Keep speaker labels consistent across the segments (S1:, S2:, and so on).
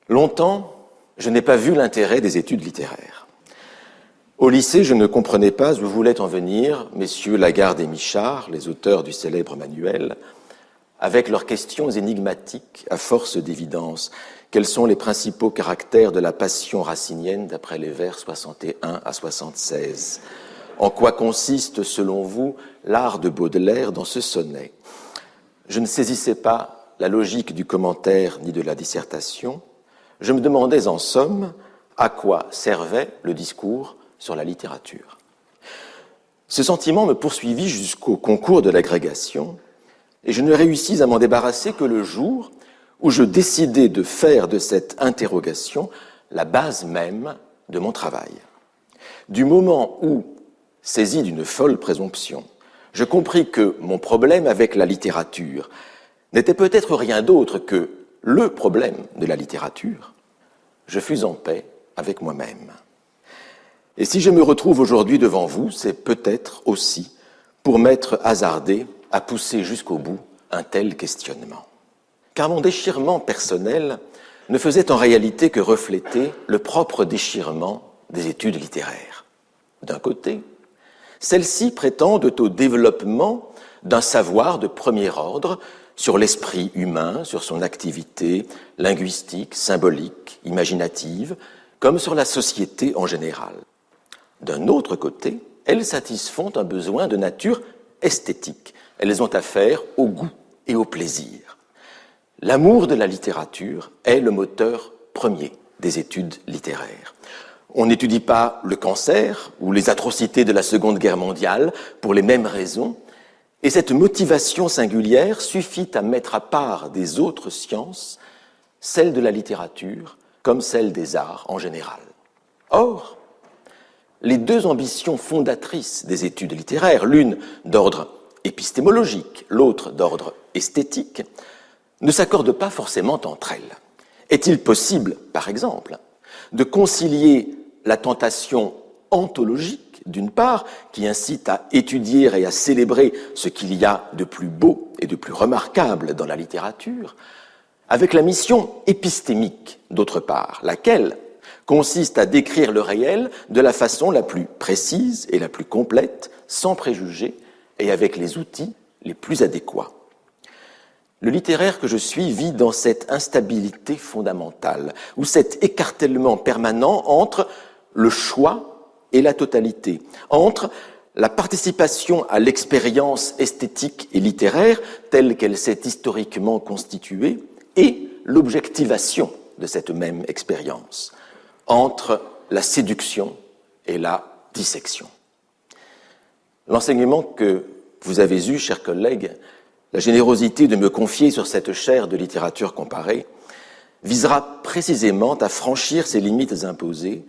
S1: Longtemps, je n'ai pas vu l'intérêt des études littéraires. Au lycée, je ne comprenais pas où voulaient en venir messieurs Lagarde et Michard, les auteurs du célèbre manuel, avec leurs questions énigmatiques à force d'évidence. Quels sont les principaux caractères de la passion racinienne d'après les vers 61 à 76 ? En quoi consiste, selon vous, l'art de Baudelaire dans ce sonnet ? Je ne saisissais pas la logique du commentaire ni de la dissertation. Je me demandais en somme à quoi servait le discours sur la littérature. Ce sentiment me poursuivit jusqu'au concours de l'agrégation et je ne réussis à m'en débarrasser que le jour où je décidai de faire de cette interrogation la base même de mon travail. Du moment où, saisi d'une folle présomption, je compris que mon problème avec la littérature n'était peut-être rien d'autre que le problème de la littérature, je fus en paix avec moi-même. Et si je me retrouve aujourd'hui devant vous, c'est peut-être aussi pour m'être hasardé à pousser jusqu'au bout un tel questionnement. Car mon déchirement personnel ne faisait en réalité que refléter le propre déchirement des études littéraires. D'un côté, celles-ci prétendent au développement d'un savoir de premier ordre sur l'esprit humain, sur son activité linguistique, symbolique, imaginative, comme sur la société en général. D'un autre côté, elles satisfont un besoin de nature esthétique. Elles ont affaire au goût et au plaisir. L'amour de la littérature est le moteur premier des études littéraires. On n'étudie pas le cancer ou les atrocités de la Seconde Guerre mondiale pour les mêmes raisons, et cette motivation singulière suffit à mettre à part des autres sciences celle de la littérature comme celle des arts en général. Or, les deux ambitions fondatrices des études littéraires, l'une d'ordre épistémologique, l'autre d'ordre esthétique, ne s'accordent pas forcément entre elles. Est-il possible, par exemple, de concilier la tentation ontologique, d'une part, qui incite à étudier et à célébrer ce qu'il y a de plus beau et de plus remarquable dans la littérature, avec la mission épistémique, d'autre part, laquelle consiste à décrire le réel de la façon la plus précise et la plus complète, sans préjugés et avec les outils les plus adéquats. Le littéraire que je suis vit dans cette instabilité fondamentale, ou cet écartèlement permanent entre le choix et la totalité, entre la participation à l'expérience esthétique et littéraire telle qu'elle s'est historiquement constituée et l'objectivation de cette même expérience, entre la séduction et la dissection. L'enseignement que vous avez eu, chers collègues, la générosité de me confier sur cette chaire de littérature comparée, visera précisément à franchir ces limites imposées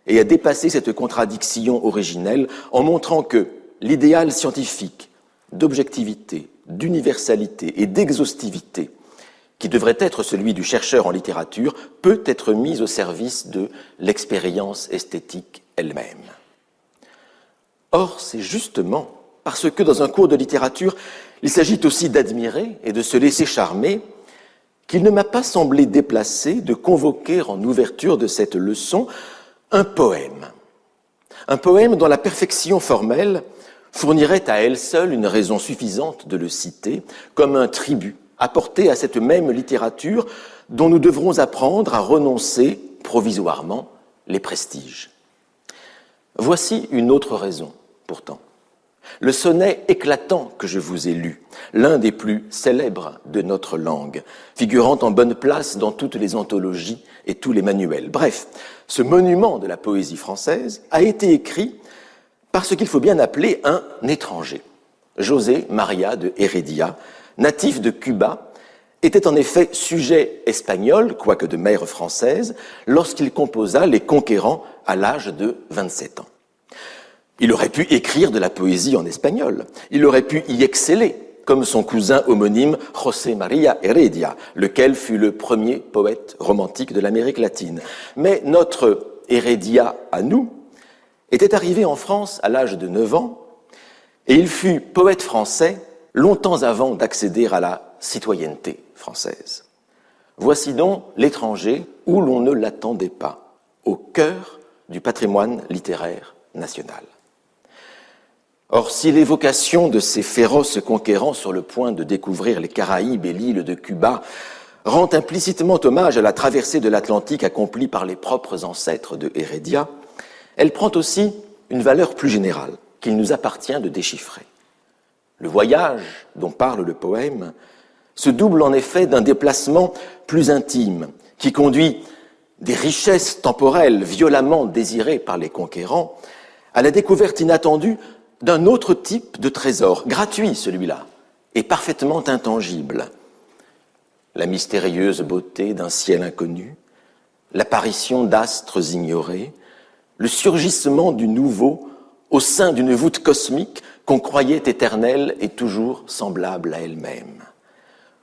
S1: et à dépasser cette contradiction originelle en montrant que l'idéal scientifique d'objectivité, d'universalité et d'exhaustivité qui devrait être celui du chercheur en littérature peut être mis au service de l'expérience esthétique elle-même. Or, c'est justement parce que dans un cours de littérature, il s'agit aussi d'admirer et de se laisser charmer qu'il ne m'a pas semblé déplacé de convoquer en ouverture de cette leçon un poème dont la perfection formelle fournirait à elle seule une raison suffisante de le citer comme un tribut apporté à cette même littérature dont nous devrons apprendre à renoncer provisoirement les prestiges. Voici une autre raison, pourtant. Le sonnet éclatant que je vous ai lu, l'un des plus célèbres de notre langue, figurant en bonne place dans toutes les anthologies et tous les manuels. Bref, ce monument de la poésie française a été écrit par ce qu'il faut bien appeler un étranger. José María de Heredia, natif de Cuba, était en effet sujet espagnol, quoique de mère française, lorsqu'il composa Les Conquérants à l'âge de 27 ans. Il aurait pu écrire de la poésie en espagnol, il aurait pu y exceller, comme son cousin homonyme José María Heredia, lequel fut le premier poète romantique de l'Amérique latine. Mais notre Heredia à nous était arrivé en France à l'âge de 9 ans, et il fut poète français longtemps avant d'accéder à la citoyenneté française. Voici donc l'étranger où l'on ne l'attendait pas, au cœur du patrimoine littéraire national. Or, si l'évocation de ces féroces conquérants sur le point de découvrir les Caraïbes et l'île de Cuba rend implicitement hommage à la traversée de l'Atlantique accomplie par les propres ancêtres de Heredia, elle prend aussi une valeur plus générale qu'il nous appartient de déchiffrer. Le voyage dont parle le poème se double en effet d'un déplacement plus intime qui conduit des richesses temporelles violemment désirées par les conquérants à la découverte inattendue d'un autre type de trésor, gratuit celui-là, et parfaitement intangible. La mystérieuse beauté d'un ciel inconnu, l'apparition d'astres ignorés, le surgissement du nouveau au sein d'une voûte cosmique qu'on croyait éternelle et toujours semblable à elle-même.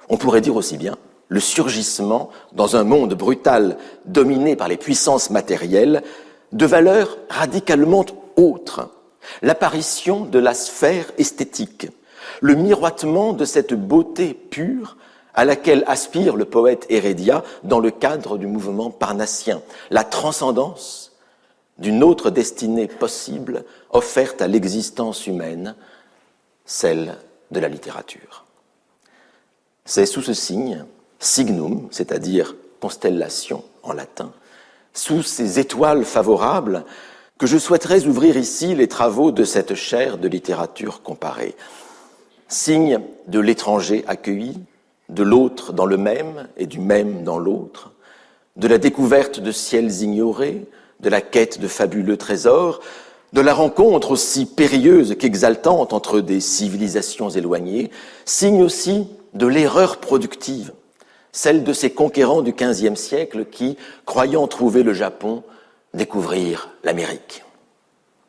S1: On pourrait dire aussi bien le surgissement, dans un monde brutal dominé par les puissances matérielles, de valeurs radicalement autres, l'apparition de la sphère esthétique, le miroitement de cette beauté pure à laquelle aspire le poète Heredia dans le cadre du mouvement parnassien, la transcendance d'une autre destinée possible offerte à l'existence humaine, celle de la littérature. C'est sous ce signe, signum, c'est-à-dire constellation en latin, sous ces étoiles favorables, que je souhaiterais ouvrir ici les travaux de cette chaire de littérature comparée. Signe de l'étranger accueilli, de l'autre dans le même et du même dans l'autre, de la découverte de ciels ignorés, de la quête de fabuleux trésors, de la rencontre aussi périlleuse qu'exaltante entre des civilisations éloignées, signe aussi de l'erreur productive, celle de ces conquérants du XVe siècle qui, croyant trouver le Japon, découvrirent l'Amérique.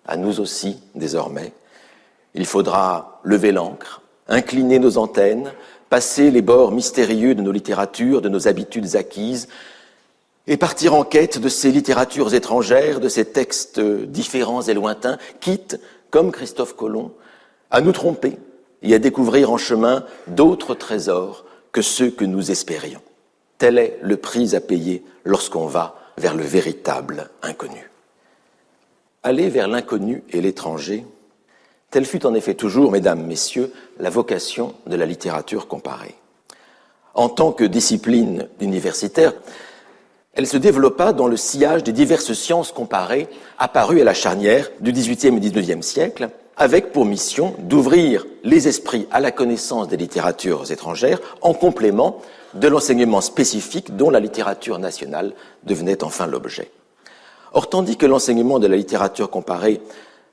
S1: À nous aussi, désormais, il faudra lever l'ancre, incliner nos antennes, passer les bords mystérieux de nos littératures, de nos habitudes acquises, et partir en quête de ces littératures étrangères, de ces textes différents et lointains, quitte, comme Christophe Colomb, à nous tromper et à découvrir en chemin d'autres trésors que ceux que nous espérions. Tel est le prix à payer lorsqu'on va vers le véritable inconnu. Aller vers l'inconnu et l'étranger, telle fut en effet toujours, mesdames, messieurs, la vocation de la littérature comparée. En tant que discipline universitaire, elle se développa dans le sillage des diverses sciences comparées apparues à la charnière du XVIIIe et XIXe siècle, avec pour mission d'ouvrir les esprits à la connaissance des littératures étrangères en complément de l'enseignement spécifique dont la littérature nationale devenait enfin l'objet. Or, tandis que l'enseignement de la littérature comparée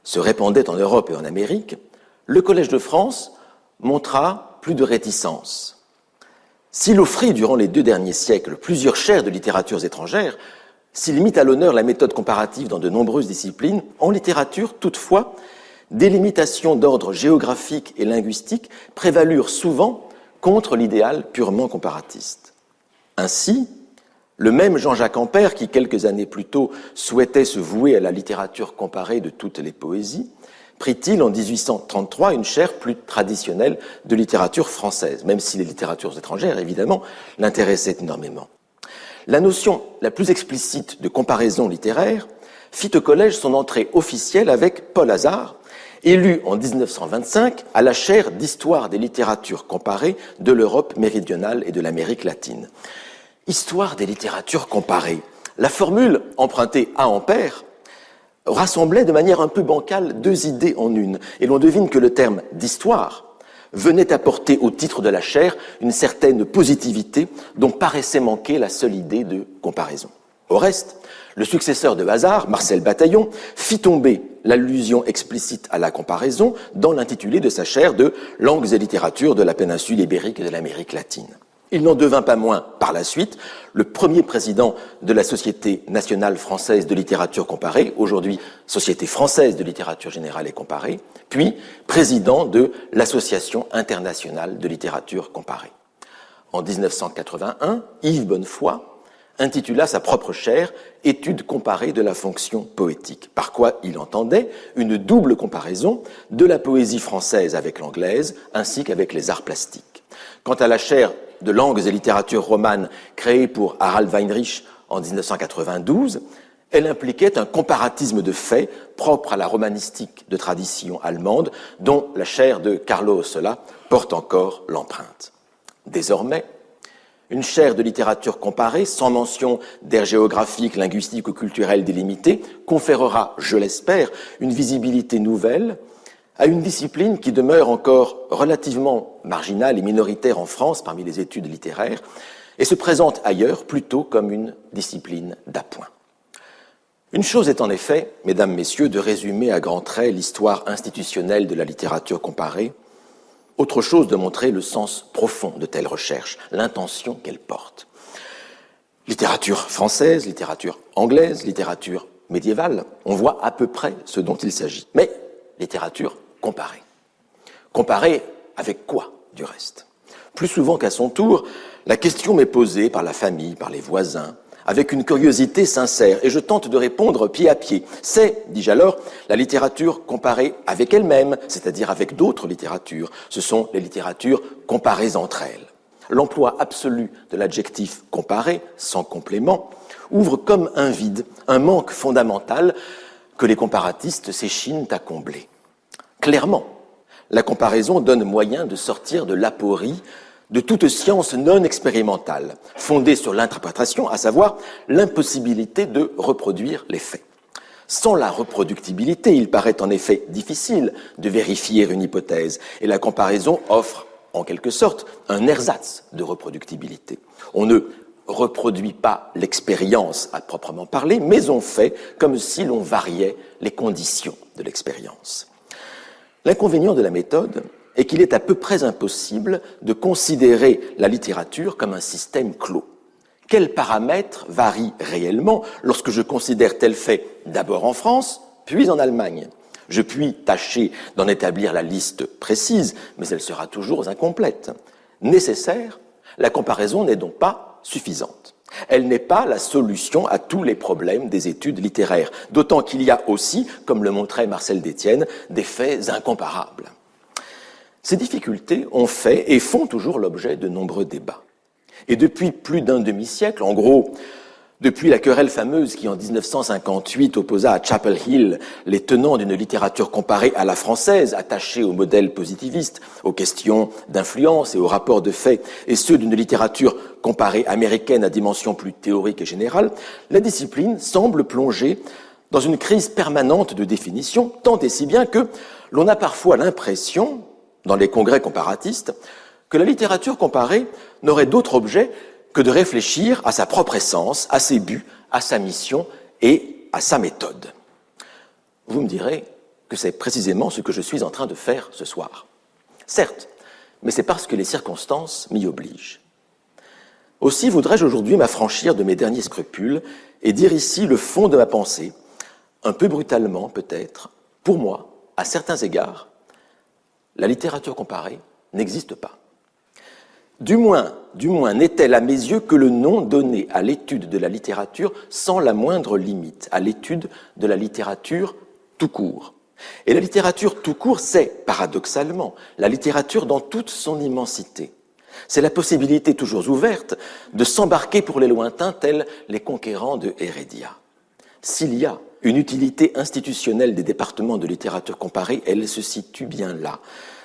S1: se répandait en Europe et en Amérique, le Collège de France montra plus de réticence. S'il offrit durant les 2 derniers siècles plusieurs chaires de littératures étrangères, s'il mit à l'honneur la méthode comparative dans de nombreuses disciplines, en littérature, toutefois, des limitations d'ordre géographique et linguistique prévalurent souvent contre l'idéal purement comparatiste. Ainsi, le même Jean-Jacques Ampère, qui quelques années plus tôt souhaitait se vouer à la littérature comparée de toutes les poésies, prit-il en 1833 une chaire plus traditionnelle de littérature française, même si les littératures étrangères, évidemment, l'intéressaient énormément. La notion la plus explicite de comparaison littéraire fit au collège son entrée officielle avec Paul Hazard, élu en 1925 à la chaire d'histoire des littératures comparées de l'Europe méridionale et de l'Amérique latine. Histoire des littératures comparées. La formule empruntée à Ampère rassemblait de manière un peu bancale 2 idées en une, et l'on devine que le terme d'histoire venait apporter au titre de la chaire une certaine positivité dont paraissait manquer la seule idée de comparaison. Au reste, le successeur de Hazard, Marcel Bataillon, fit tomber l'allusion explicite à la comparaison dans l'intitulé de sa chaire de « Langues et littératures de la péninsule ibérique et de l'Amérique latine ». Il n'en devint pas moins, par la suite, le premier président de la Société nationale française de littérature comparée, aujourd'hui Société française de littérature générale et comparée, puis président de l'Association internationale de littérature comparée. En 1981, Yves Bonnefoy intitula sa propre chaire « Études comparées de la fonction poétique », par quoi il entendait une double comparaison de la poésie française avec l'anglaise ainsi qu'avec les arts plastiques. Quant à la chaire de langues et littératures romanes créée pour Harald Weinrich en 1992, elle impliquait un comparatisme de faits propre à la romanistique de tradition allemande, dont la chaire de Carlo Ossola porte encore l'empreinte. Désormais, une chaire de littérature comparée, sans mention d'aire géographique, linguistique ou culturelle délimitée, conférera, je l'espère, une visibilité nouvelle à une discipline qui demeure encore relativement marginale et minoritaire en France parmi les études littéraires et se présente ailleurs plutôt comme une discipline d'appoint. Une chose est en effet, mesdames, messieurs, de résumer à grands traits l'histoire institutionnelle de la littérature comparée, autre chose de montrer le sens profond de telles recherches, l'intention qu'elles portent. Littérature française, littérature anglaise, littérature médiévale, on voit à peu près ce dont il s'agit. Mais littérature comparée. Comparée avec quoi, du reste? Plus souvent qu'à son tour, la question m'est posée par la famille, par les voisins, avec une curiosité sincère, et je tente de répondre pied à pied. C'est, dis-je alors, la littérature comparée avec elle-même, c'est-à-dire avec d'autres littératures. Ce sont les littératures comparées entre elles. L'emploi absolu de l'adjectif « comparé », sans complément, ouvre comme un vide, un manque fondamental que les comparatistes s'échinent à combler. Clairement, la comparaison donne moyen de sortir de l'aporie de toute science non expérimentale, fondée sur l'interprétation, à savoir l'impossibilité de reproduire les faits. Sans la reproductibilité, il paraît en effet difficile de vérifier une hypothèse, et la comparaison offre, en quelque sorte, un ersatz de reproductibilité. On ne reproduit pas l'expérience à proprement parler, mais on fait comme si l'on variait les conditions de l'expérience. L'inconvénient de la méthode est qu'il est à peu près impossible de considérer la littérature comme un système clos. Quels paramètres varient réellement lorsque je considère tel fait d'abord en France, puis en Allemagne? Je puis tâcher d'en établir la liste précise, mais elle sera toujours incomplète. Nécessaire, la comparaison n'est donc pas suffisante. Elle n'est pas la solution à tous les problèmes des études littéraires, d'autant qu'il y a aussi, comme le montrait Marcel Détienne, des faits incomparables. Ces difficultés ont fait et font toujours l'objet de nombreux débats. Et depuis plus d'un demi-siècle, en gros, depuis la querelle fameuse qui, en 1958, opposa à Chapel Hill les tenants d'une littérature comparée à la française, attachée au modèle positiviste, aux questions d'influence et aux rapports de fait, et ceux d'une littérature comparée américaine à dimension plus théorique et générale, la discipline semble plonger dans une crise permanente de définition, tant et si bien que l'on a parfois l'impression, dans les congrès comparatistes, que la littérature comparée n'aurait d'autre objet que de réfléchir à sa propre essence, à ses buts, à sa mission et à sa méthode. Vous me direz que c'est précisément ce que je suis en train de faire ce soir. Certes, mais c'est parce que les circonstances m'y obligent. Aussi voudrais-je aujourd'hui m'affranchir de mes derniers scrupules et dire ici le fond de ma pensée, un peu brutalement peut-être, pour moi, à certains égards, la littérature comparée n'existe pas. Du moins n'est-elle à mes yeux que le nom donné à l'étude de la littérature sans la moindre limite, à l'étude de la littérature tout court. Et la littérature tout court, c'est, paradoxalement, la littérature dans toute son immensité. C'est la possibilité toujours ouverte de s'embarquer pour les lointains tels les conquérants de Heredia. S'il y a une utilité institutionnelle des départements de littérature comparée, elle se situe bien là,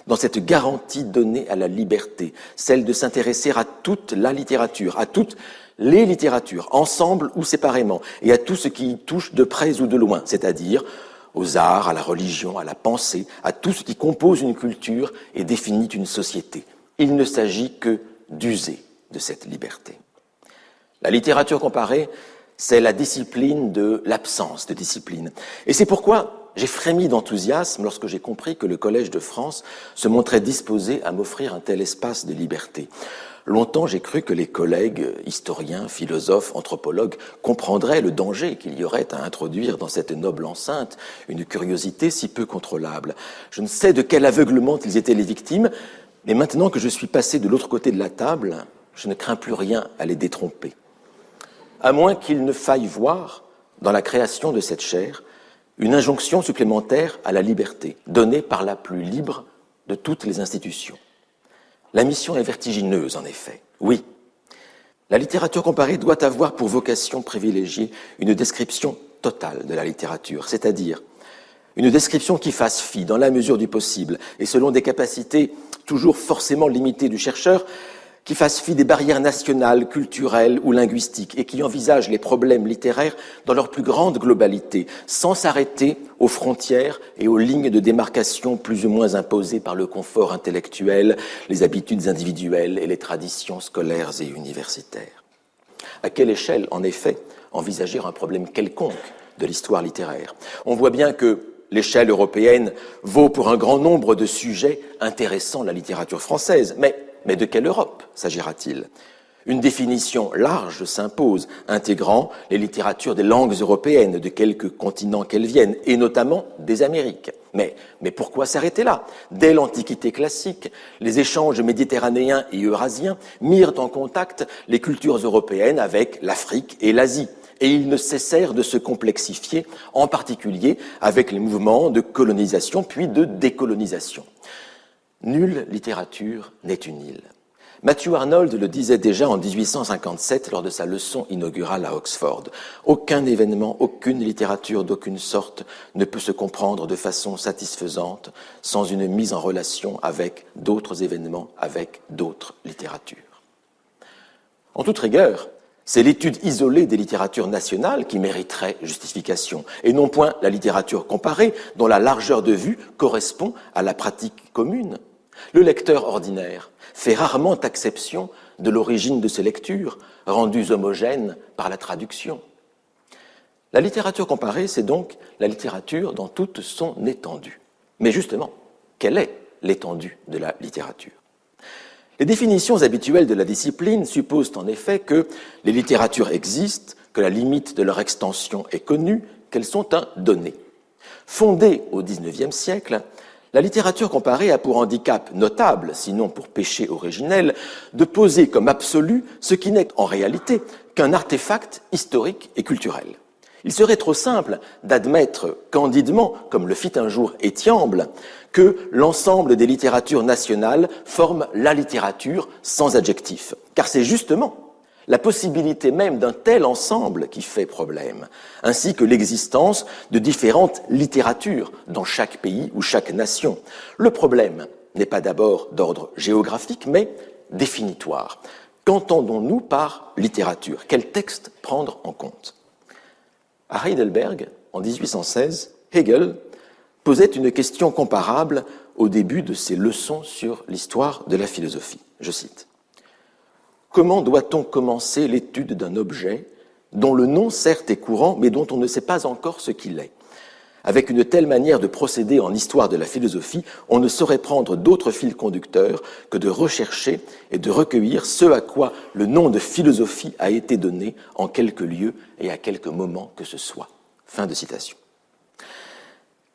S1: dans cette garantie donnée à la liberté, celle de s'intéresser à toute la littérature, à toutes les littératures, ensemble ou séparément, et à tout ce qui y touche de près ou de loin, c'est-à-dire aux arts, à la religion, à la pensée, à tout ce qui compose une culture et définit une société. Il ne s'agit que d'user de cette liberté. La littérature comparée, c'est la discipline de l'absence de discipline. Et c'est pourquoi j'ai frémi d'enthousiasme lorsque j'ai compris que le Collège de France se montrait disposé à m'offrir un tel espace de liberté. Longtemps, j'ai cru que les collègues, historiens, philosophes, anthropologues, comprendraient le danger qu'il y aurait à introduire dans cette noble enceinte une curiosité si peu contrôlable. Je ne sais de quel aveuglement ils étaient les victimes, mais maintenant que je suis passé de l'autre côté de la table, je ne crains plus rien à les détromper. À moins qu'il ne faille voir, dans la création de cette chaire, une injonction supplémentaire à la liberté, donnée par la plus libre de toutes les institutions. La mission est vertigineuse, en effet, oui, La littérature comparée doit avoir pour vocation privilégiée une description totale de la littérature, c'est-à-dire une description qui fasse fi, dans la mesure du possible, et selon des capacités toujours forcément limitées du chercheur, qui fasse fi des barrières nationales, culturelles ou linguistiques, et qui envisage les problèmes littéraires dans leur plus grande globalité, sans s'arrêter aux frontières et aux lignes de démarcation plus ou moins imposées par le confort intellectuel, les habitudes individuelles et les traditions scolaires et universitaires. À quelle échelle, en effet, envisager un problème quelconque de l'histoire littéraire? On voit bien que l'échelle européenne vaut pour un grand nombre de sujets intéressant la littérature française, mais de quelle Europe s'agira-t-il? Une définition large s'impose, intégrant les littératures des langues européennes, de quelque continent qu'elles viennent, et notamment des Amériques. Mais pourquoi s'arrêter là? Dès l'Antiquité classique, les échanges méditerranéens et eurasiens mirent en contact les cultures européennes avec l'Afrique et l'Asie. Et ils ne cessèrent de se complexifier, en particulier avec les mouvements de colonisation puis de décolonisation. Nulle littérature n'est une île. Matthew Arnold le disait déjà en 1857 lors de sa leçon inaugurale à Oxford. Aucun événement, aucune littérature d'aucune sorte ne peut se comprendre de façon satisfaisante sans une mise en relation avec d'autres événements, avec d'autres littératures. En toute rigueur, c'est l'étude isolée des littératures nationales qui mériterait justification, et non point la littérature comparée dont la largeur de vue correspond à la pratique commune. Le lecteur ordinaire fait rarement acception de l'origine de ses lectures, rendues homogènes par la traduction. La littérature comparée, c'est donc la littérature dans toute son étendue. Mais justement, quelle est l'étendue de la littérature? Les définitions habituelles de la discipline supposent en effet que les littératures existent, que la limite de leur extension est connue, qu'elles sont un donné. Fondée au XIXe siècle, la littérature comparée a pour handicap notable, sinon pour péché originel, de poser comme absolu ce qui n'est en réalité qu'un artefact historique et culturel. Il serait trop simple d'admettre candidement, comme le fit un jour Étiamble, que l'ensemble des littératures nationales forment la littérature sans adjectif. Car c'est justement la possibilité même d'un tel ensemble qui fait problème, ainsi que l'existence de différentes littératures dans chaque pays ou chaque nation. Le problème n'est pas d'abord d'ordre géographique, mais définitoire. Qu'entendons-nous par littérature? Quel texte prendre en compte? À Heidelberg, en 1816, Hegel posait une question comparable au début de ses leçons sur l'histoire de la philosophie. Je cite. « Comment doit-on commencer l'étude d'un objet dont le nom certes est courant, mais dont on ne sait pas encore ce qu'il est? Avec une telle manière de procéder en histoire de la philosophie, on ne saurait prendre d'autre fil conducteur que de rechercher et de recueillir ce à quoi le nom de philosophie a été donné en quelque lieu et à quelque moment que ce soit. » Fin de citation.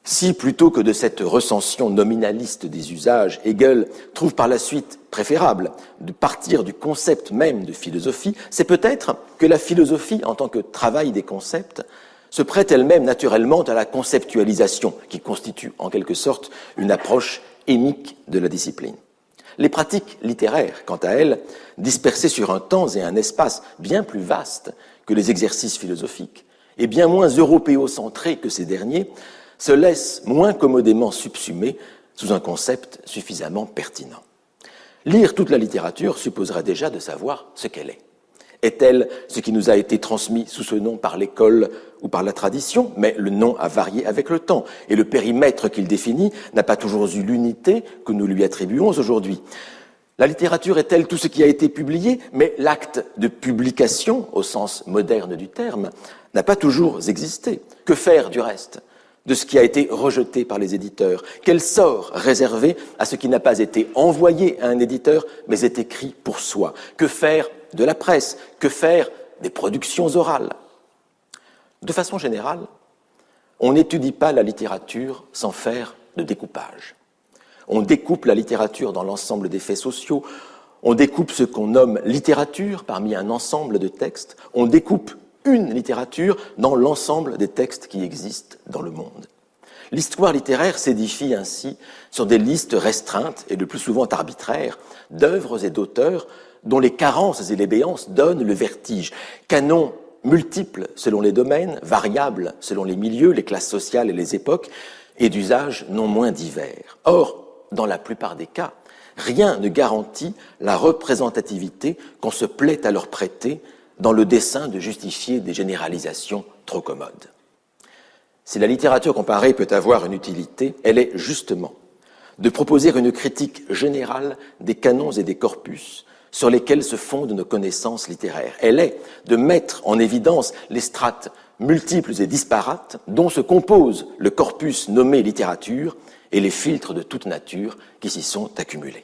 S1: Si, plutôt que de cette recension nominaliste des usages, Hegel trouve par la suite préférable de partir du concept même de philosophie, c'est peut-être que la philosophie, en tant que travail des concepts, se prête elle-même naturellement à la conceptualisation, qui constitue en quelque sorte une approche émique de la discipline. Les pratiques littéraires, quant à elles, dispersées sur un temps et un espace bien plus vastes que les exercices philosophiques, et bien moins européocentrés que ces derniers, se laissent moins commodément subsumer sous un concept suffisamment pertinent. Lire toute la littérature supposerait déjà de savoir ce qu'elle est. Est-elle ce qui nous a été transmis sous ce nom par l'école ou par la tradition? Mais le nom a varié avec le temps, et le périmètre qu'il définit n'a pas toujours eu l'unité que nous lui attribuons aujourd'hui. La littérature est-elle tout ce qui a été publié? Mais l'acte de publication, au sens moderne du terme, n'a pas toujours existé. Que faire du reste de ce qui a été rejeté par les éditeurs? Quel sort réservé à ce qui n'a pas été envoyé à un éditeur, mais est écrit pour soi? Que faire de la presse? Que faire des productions orales? De façon générale, on n'étudie pas la littérature sans faire de découpage. On découpe la littérature dans l'ensemble des faits sociaux, on découpe ce qu'on nomme littérature parmi un ensemble de textes, on découpe une littérature dans l'ensemble des textes qui existent dans le monde. L'histoire littéraire s'édifie ainsi sur des listes restreintes et le plus souvent arbitraires d'œuvres et d'auteurs dont les carences et les béances donnent le vertige. Canons multiples selon les domaines, variables selon les milieux, les classes sociales et les époques, et d'usages non moins divers. Or, dans la plupart des cas, rien ne garantit la représentativité qu'on se plaît à leur prêter dans le dessein de justifier des généralisations trop commodes. Si la littérature comparée peut avoir une utilité, elle est justement de proposer une critique générale des canons et des corpus sur lesquels se fondent nos connaissances littéraires. Elle est de mettre en évidence les strates multiples et disparates dont se compose le corpus nommé littérature et les filtres de toute nature qui s'y sont accumulés.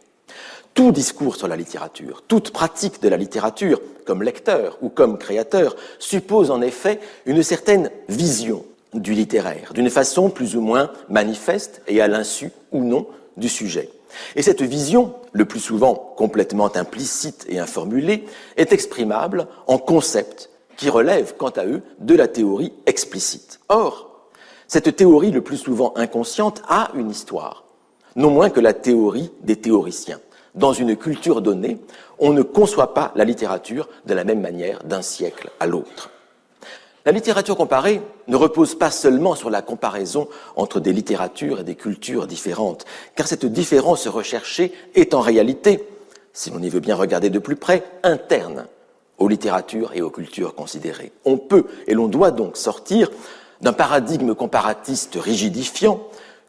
S1: Tout discours sur la littérature, toute pratique de la littérature, comme lecteur ou comme créateur, suppose en effet une certaine vision du littéraire, d'une façon plus ou moins manifeste et à l'insu ou non du sujet. Et cette vision, le plus souvent complètement implicite et informulée, est exprimable en concepts qui relèvent, quant à eux, de la théorie explicite. Or, cette théorie, le plus souvent inconsciente, a une histoire, non moins que la théorie des théoriciens. Dans une culture donnée, on ne conçoit pas la littérature de la même manière d'un siècle à l'autre. La littérature comparée ne repose pas seulement sur la comparaison entre des littératures et des cultures différentes, car cette différence recherchée est en réalité, si l'on y veut bien regarder de plus près, interne aux littératures et aux cultures considérées. On peut et l'on doit donc sortir d'un paradigme comparatiste rigidifiant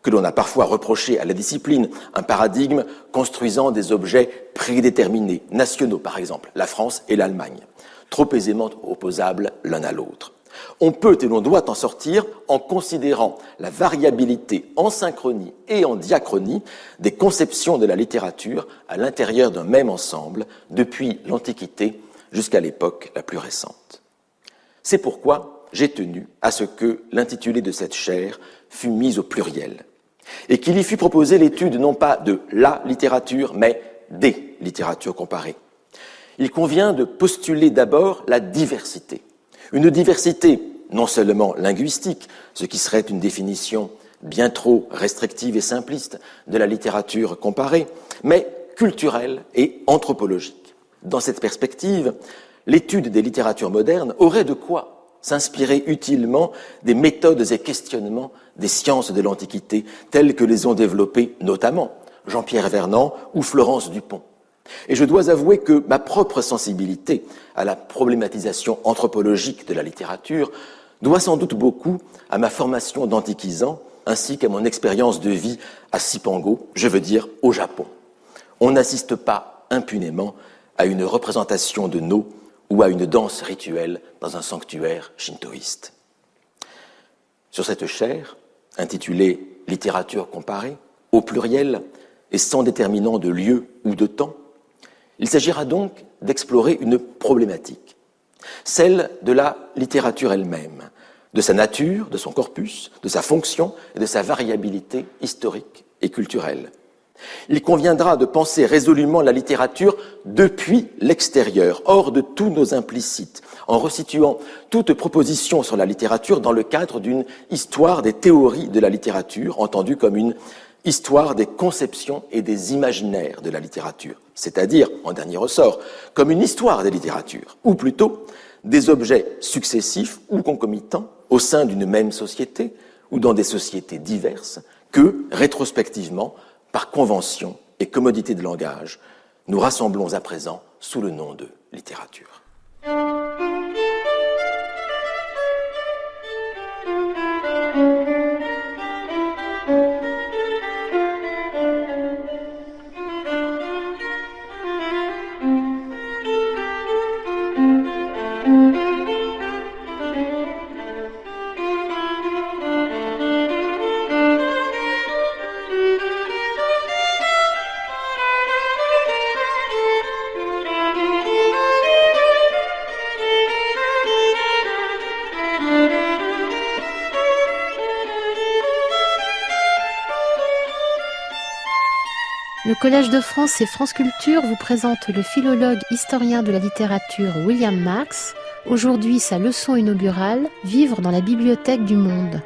S1: que l'on a parfois reproché à la discipline, un paradigme construisant des objets prédéterminés, nationaux par exemple, la France et l'Allemagne, trop aisément opposables l'un à l'autre. On peut et l'on doit en sortir en considérant la variabilité en synchronie et en diachronie des conceptions de la littérature à l'intérieur d'un même ensemble, depuis l'Antiquité jusqu'à l'époque la plus récente. C'est pourquoi j'ai tenu à ce que l'intitulé de cette chaire fût mis au pluriel, et qu'il y fût proposé l'étude non pas de la littérature, mais des littératures comparées. Il convient de postuler d'abord la diversité. Une diversité non seulement linguistique, ce qui serait une définition bien trop restrictive et simpliste de la littérature comparée, mais culturelle et anthropologique. Dans cette perspective, l'étude des littératures modernes aurait de quoi s'inspirer utilement des méthodes et questionnements des sciences de l'Antiquité, telles que les ont développées notamment Jean-Pierre Vernant ou Florence Dupont. Et je dois avouer que ma propre sensibilité à la problématisation anthropologique de la littérature doit sans doute beaucoup à ma formation d'antiquisant ainsi qu'à mon expérience de vie à Cipango, je veux dire au Japon. On n'assiste pas impunément à une représentation de No ou à une danse rituelle dans un sanctuaire shintoïste. Sur cette chaire, intitulée « Littérature comparée », au pluriel et sans déterminant de lieu ou de temps, il s'agira donc d'explorer une problématique, celle de la littérature elle-même, de sa nature, de son corpus, de sa fonction et de sa variabilité historique et culturelle. Il conviendra de penser résolument la littérature depuis l'extérieur, hors de tous nos implicites, en resituant toute proposition sur la littérature dans le cadre d'une histoire des théories de la littérature, entendue comme une histoire des conceptions et des imaginaires de la littérature, c'est-à-dire, en dernier ressort, comme une histoire des littératures, ou plutôt des objets successifs ou concomitants au sein d'une même société ou dans des sociétés diverses que, rétrospectivement, par convention et commodité de langage, nous rassemblons à présent sous le nom de littérature.
S2: Le Collège de France et France Culture vous présente le philologue historien de la littérature William Marx, aujourd'hui sa leçon inaugurale, Vivre dans la bibliothèque du monde.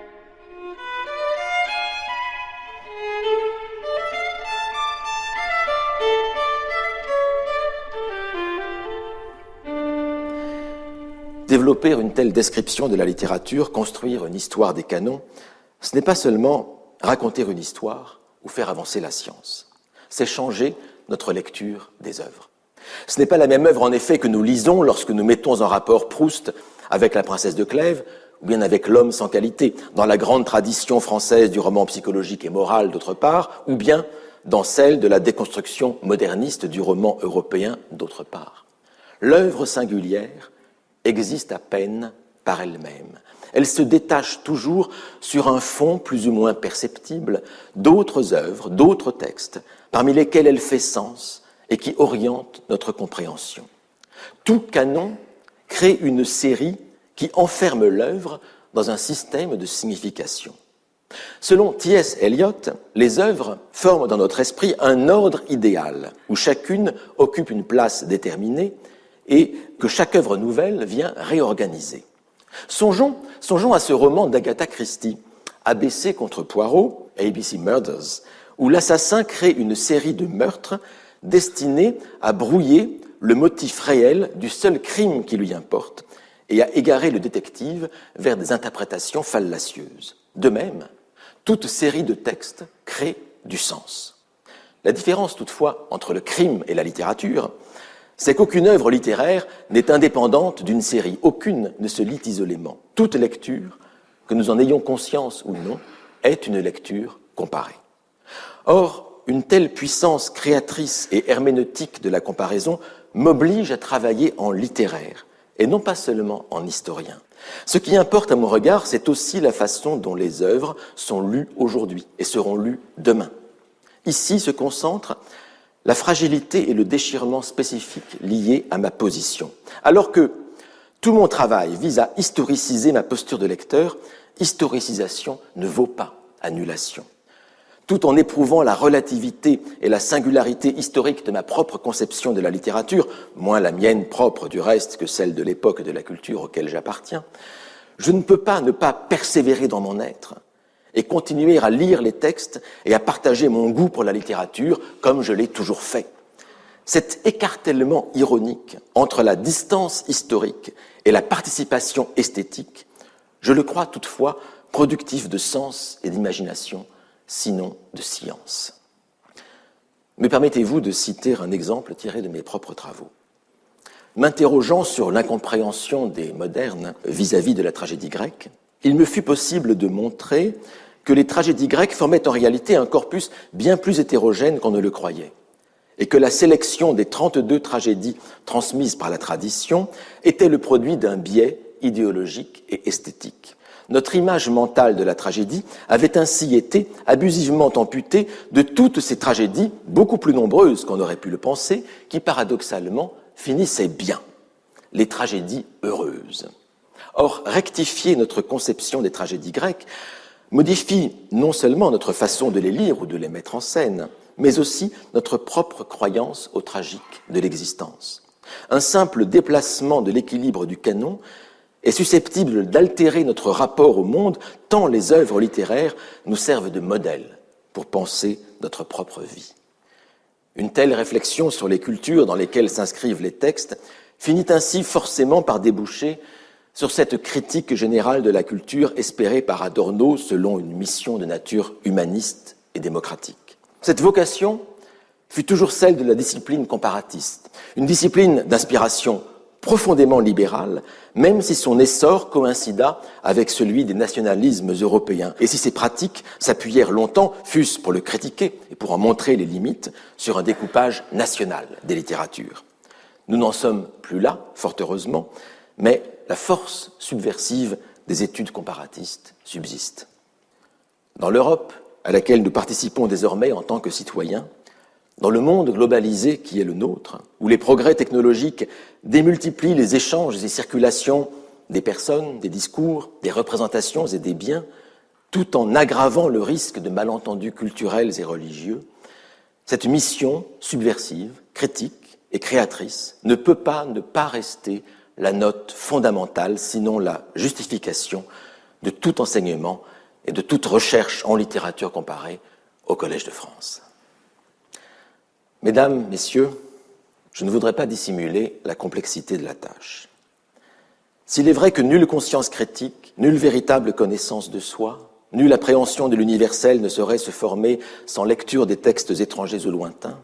S1: développer une telle description de la littérature, construire une histoire des canons, ce n'est pas seulement raconter une histoire ou faire avancer la science. C'est changer notre lecture des œuvres. Ce n'est pas la même œuvre, en effet, que nous lisons lorsque nous mettons en rapport Proust avec La Princesse de Clèves, ou bien avec L'Homme sans qualité, dans la grande tradition française du roman psychologique et moral, d'autre part, ou bien dans celle de la déconstruction moderniste du roman européen, d'autre part. L'œuvre singulière existe à peine par elle-même. Elle se détache toujours sur un fond plus ou moins perceptible d'autres œuvres, d'autres textes, parmi lesquels elle fait sens et qui orientent notre compréhension. Tout canon crée une série qui enferme l'œuvre dans un système de signification. Selon T.S. Eliot, les œuvres forment dans notre esprit un ordre idéal, où chacune occupe une place déterminée et que chaque œuvre nouvelle vient réorganiser. Songeons à ce roman d'Agatha Christie, ABC contre Poirot, ABC Murders, où l'assassin crée une série de meurtres destinés à brouiller le motif réel du seul crime qui lui importe et à égarer le détective vers des interprétations fallacieuses. De même, toute série de textes crée du sens. La différence toutefois entre le crime et la littérature, c'est qu'aucune œuvre littéraire n'est indépendante d'une série. Aucune ne se lit isolément. Toute lecture, que nous en ayons conscience ou non, est une lecture comparée. Or, une telle puissance créatrice et herméneutique de la comparaison m'oblige à travailler en littéraire, et non pas seulement en historien. Ce qui importe à mon regard, c'est aussi la façon dont les œuvres sont lues aujourd'hui et seront lues demain. Ici se concentre la fragilité et le déchirement spécifique liés à ma position. Alors que tout mon travail vise à historiciser ma posture de lecteur, historicisation ne vaut pas annulation. Tout en éprouvant la relativité et la singularité historique de ma propre conception de la littérature, moins la mienne propre du reste que celle de l'époque et de la culture auquel j'appartiens, je ne peux pas ne pas persévérer dans mon être et continuer à lire les textes et à partager mon goût pour la littérature comme je l'ai toujours fait. Cet écartèlement ironique entre la distance historique et la participation esthétique, je le crois toutefois productif de sens et d'imagination, sinon de science. Mais permettez-vous de citer un exemple tiré de mes propres travaux. M'interrogeant sur l'incompréhension des modernes vis-à-vis de la tragédie grecque, il me fut possible de montrer que les tragédies grecques formaient en réalité un corpus bien plus hétérogène qu'on ne le croyait, et que la sélection des 32 tragédies transmises par la tradition était le produit d'un biais idéologique et esthétique. Notre image mentale de la tragédie avait ainsi été abusivement amputée de toutes ces tragédies, beaucoup plus nombreuses qu'on aurait pu le penser, qui paradoxalement finissaient bien, les tragédies heureuses. Or, rectifier notre conception des tragédies grecques modifie non seulement notre façon de les lire ou de les mettre en scène, mais aussi notre propre croyance au tragique de l'existence. Un simple déplacement de l'équilibre du canon est susceptible d'altérer notre rapport au monde, tant les œuvres littéraires nous servent de modèle pour penser notre propre vie. Une telle réflexion sur les cultures dans lesquelles s'inscrivent les textes finit ainsi forcément par déboucher sur cette critique générale de la culture espérée par Adorno selon une mission de nature humaniste et démocratique. Cette vocation fut toujours celle de la discipline comparatiste, une discipline d'inspiration profondément libérale, même si son essor coïncida avec celui des nationalismes européens, et si ces pratiques s'appuyèrent longtemps, fût-ce pour le critiquer et pour en montrer les limites, sur un découpage national des littératures. Nous n'en sommes plus là, fort heureusement, mais la force subversive des études comparatistes subsiste. Dans l'Europe, à laquelle nous participons désormais en tant que citoyens, dans le monde globalisé qui est le nôtre, où les progrès technologiques démultiplient les échanges et circulations des personnes, des discours, des représentations et des biens, tout en aggravant le risque de malentendus culturels et religieux, cette mission subversive, critique et créatrice ne peut pas ne pas rester la note fondamentale, sinon la justification de tout enseignement et de toute recherche en littérature comparée au Collège de France. Mesdames, Messieurs, je ne voudrais pas dissimuler la complexité de la tâche. S'il est vrai que nulle conscience critique, nulle véritable connaissance de soi, nulle appréhension de l'universel ne saurait se former sans lecture des textes étrangers ou lointains,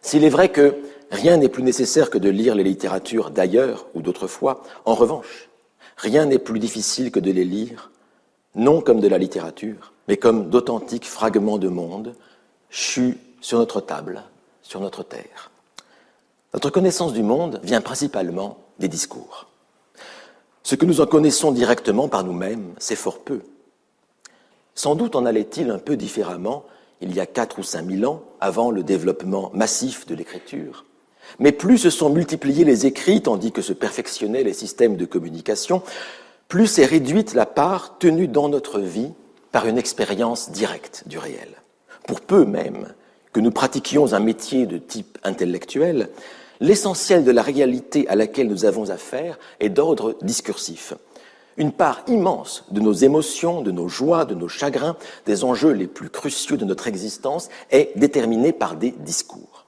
S1: s'il est vrai que rien n'est plus nécessaire que de lire les littératures d'ailleurs ou d'autrefois, en revanche, rien n'est plus difficile que de les lire, non comme de la littérature, mais comme d'authentiques fragments de monde, chus sur notre table, sur notre terre. Notre connaissance du monde vient principalement des discours. Ce que nous en connaissons directement par nous-mêmes, c'est fort peu. Sans doute en allait-il un peu différemment il y a 4 ou 5 000 ans, avant le développement massif de l'écriture. Mais plus se sont multipliés les écrits, tandis que se perfectionnaient les systèmes de communication, plus s'est réduite la part tenue dans notre vie par une expérience directe du réel. Pour peu même que nous pratiquions un métier de type intellectuel, l'essentiel de la réalité à laquelle nous avons affaire est d'ordre discursif. Une part immense de nos émotions, de nos joies, de nos chagrins, des enjeux les plus cruciaux de notre existence est déterminée par des discours.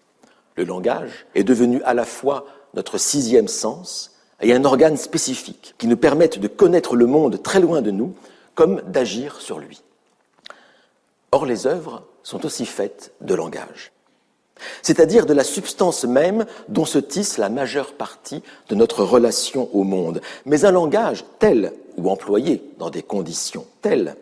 S1: Le langage est devenu à la fois notre 6e sens et un organe spécifique qui nous permettent de connaître le monde très loin de nous comme d'agir sur lui. Or, les œuvres sont aussi faites de langage, c'est-à-dire de la substance même dont se tisse la majeure partie de notre relation au monde, mais un langage tel, ou employé dans des conditions telles,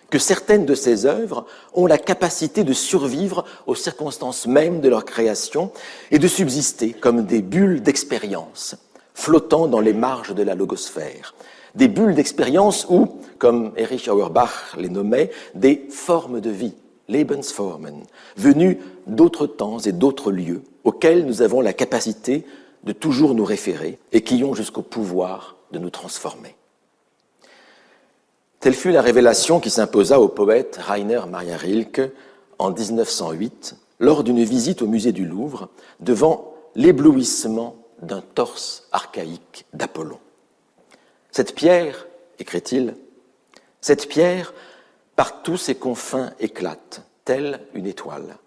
S1: que certaines de ces œuvres ont la capacité de survivre aux circonstances mêmes de leur création et de subsister comme des bulles d'expérience, flottant dans les marges de la logosphère, des bulles d'expérience ou, comme Erich Auerbach les nommait, des formes de vie, Lebensformen, venus d'autres temps et d'autres lieux, auxquels nous avons la capacité de toujours nous référer et qui ont jusqu'au pouvoir de nous transformer. Telle fut la révélation qui s'imposa au poète Rainer Maria Rilke en 1908, lors d'une visite au musée du Louvre, devant l'éblouissement d'un torse archaïque d'Apollon. Cette pierre, écrit-il, cette pierre, par tous ses confins éclate, telle une étoile,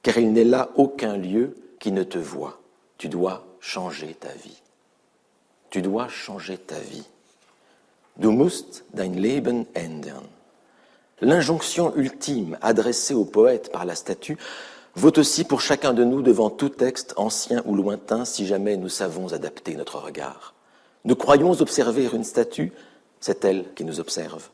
S1: car il n'est là aucun lieu qui ne te voie. Tu dois changer ta vie. Tu dois changer ta vie. Du musst dein Leben ändern. L'injonction ultime adressée au poète par la statue vaut aussi pour chacun de nous devant tout texte ancien ou lointain si jamais nous savons adapter notre regard. Nous croyons observer une statue, c'est elle qui nous observe.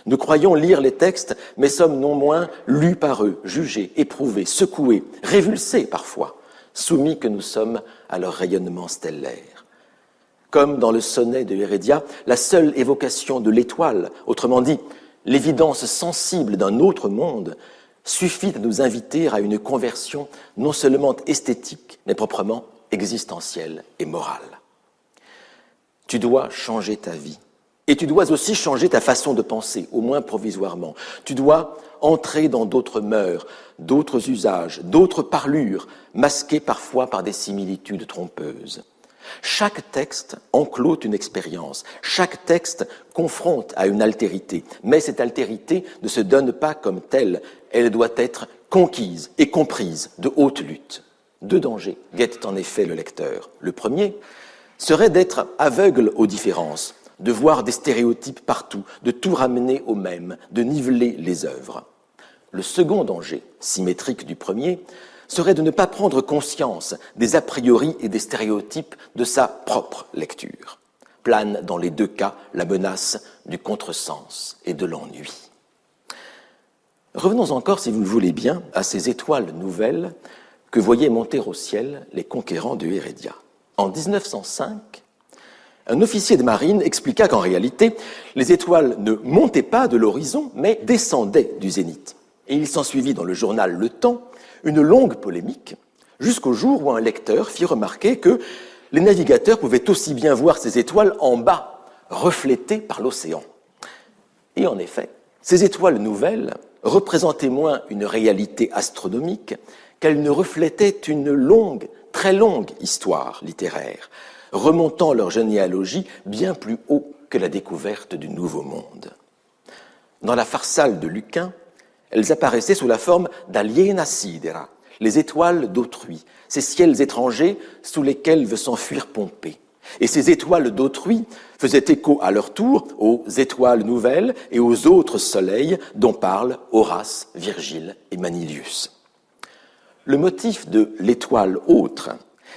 S1: Nous croyons lire les textes, mais sommes non moins lus par eux, jugés, éprouvés, secoués, révulsés parfois, soumis que nous sommes à leur rayonnement stellaire. Comme dans le sonnet de Heredia, la seule évocation de l'étoile, autrement dit, l'évidence sensible d'un autre monde, suffit à nous inviter à une conversion non seulement esthétique, mais proprement existentielle et morale. Tu dois changer ta vie. Et tu dois aussi changer ta façon de penser, au moins provisoirement. Tu dois entrer dans d'autres mœurs, d'autres usages, d'autres parlures, masquées parfois par des similitudes trompeuses. Chaque texte enclôt une expérience, chaque texte confronte à une altérité, mais cette altérité ne se donne pas comme telle, elle doit être conquise et comprise de haute lutte. 2 dangers guettent en effet le lecteur. Le premier serait d'être aveugle aux différences, de voir des stéréotypes partout, de tout ramener au même, de niveler les œuvres. Le second danger, symétrique du premier, serait de ne pas prendre conscience des a priori et des stéréotypes de sa propre lecture. Plane dans les 2 cas la menace du contresens et de l'ennui. Revenons encore, si vous le voulez bien, à ces étoiles nouvelles que voyaient monter au ciel les conquérants de Heredia. En 1905, un officier de marine expliqua qu'en réalité, les étoiles ne montaient pas de l'horizon, mais descendaient du zénith. Et il s'ensuivit dans le journal Le Temps une longue polémique, jusqu'au jour où un lecteur fit remarquer que les navigateurs pouvaient aussi bien voir ces étoiles en bas, reflétées par l'océan. Et en effet, ces étoiles nouvelles représentaient moins une réalité astronomique qu'elles ne reflétaient une longue, très longue histoire littéraire, remontant leur généalogie bien plus haut que la découverte du Nouveau Monde. Dans la Pharsale de Lucain, elles apparaissaient sous la forme d'aliena sidera, les étoiles d'autrui, ces ciels étrangers sous lesquels veut s'enfuir Pompée. Et ces étoiles d'autrui faisaient écho à leur tour aux étoiles nouvelles et aux autres soleils dont parlent Horace, Virgile et Manilius. Le motif de l'étoile autre